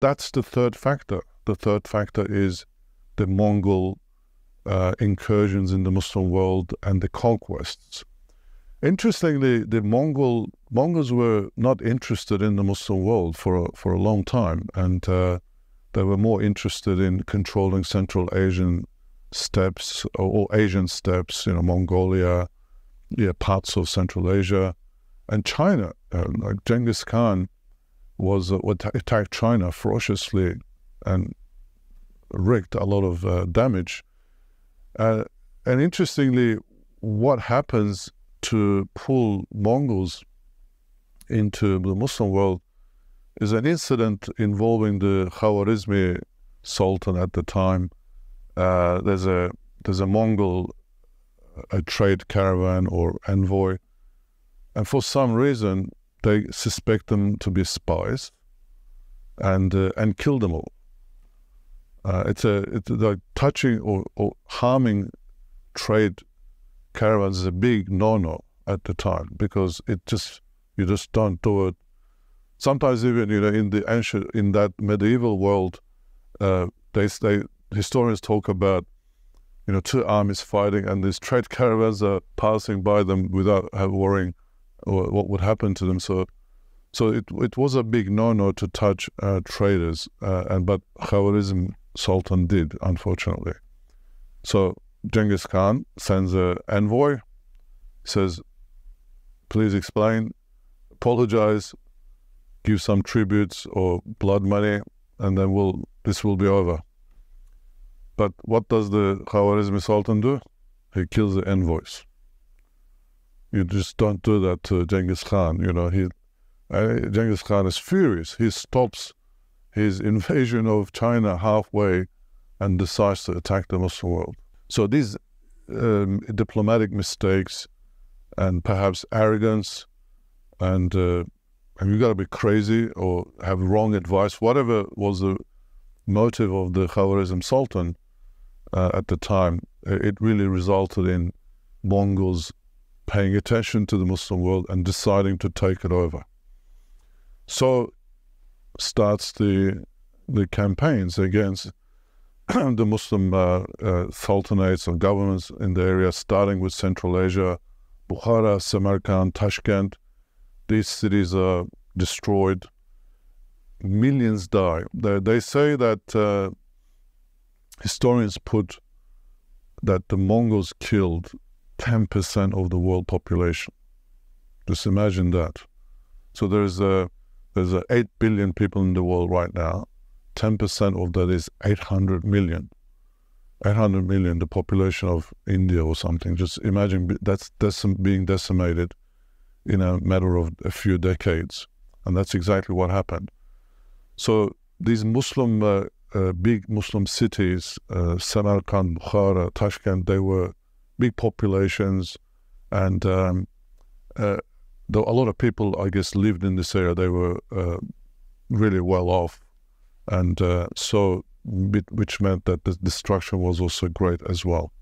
that's the third factor. The third factor is the Mongol incursions in the Muslim world and the conquests. Interestingly, the Mongols were not interested in the Muslim world for a long time, and they were more interested in controlling Central Asian steppes or Asian steppes, Mongolia, parts of Central Asia, and China. Like Genghis Khan attacked China ferociously and wreaked a lot of damage. And interestingly, what happens to pull Mongols into the Muslim world is an incident involving the Khwarizmi Sultan at the time. There's a Mongol trade caravan or envoy, and for some reason they suspect them to be spies, and kill them all. It's like touching or harming trade caravans is a big no-no at the time, because you just don't do it. Sometimes even in that medieval world, historians talk about two armies fighting, and these trade caravans are passing by them without worrying what would happen to them. So it was a big no-no to touch traders, but Khwarizm Sultan did, unfortunately. So Genghis Khan sends an envoy, says, please explain, apologize, give some tributes or blood money, and then this will be over. But what does the Khwarizmi Sultan do? He kills the envoys. You just don't do that to Genghis Khan. Genghis Khan is furious. He stops his invasion of China halfway and decides to attack the Muslim world. So these diplomatic mistakes and perhaps arrogance and you got to be crazy or have wrong advice, whatever was the motive of the Khwarizm Sultan at the time, it really resulted in Mongols paying attention to the Muslim world and deciding to take it over. So starts the campaigns against the Muslim sultanates and governments in the area, starting with Central Asia, Bukhara, Samarkand, Tashkent. These cities are destroyed. Millions die. They say that historians put that the Mongols killed 10% of the world population. Just imagine that. So there's 8 billion people in the world right now. 10% of that is 800 million. 800 million, the population of India or something. Just imagine that's being decimated in a matter of a few decades. And that's exactly what happened. So these big Muslim cities, Samarkand, Bukhara, Tashkent, they were big populations, and though a lot of people, I guess, lived in this area, they were really well off, and which meant that the destruction was also great as well.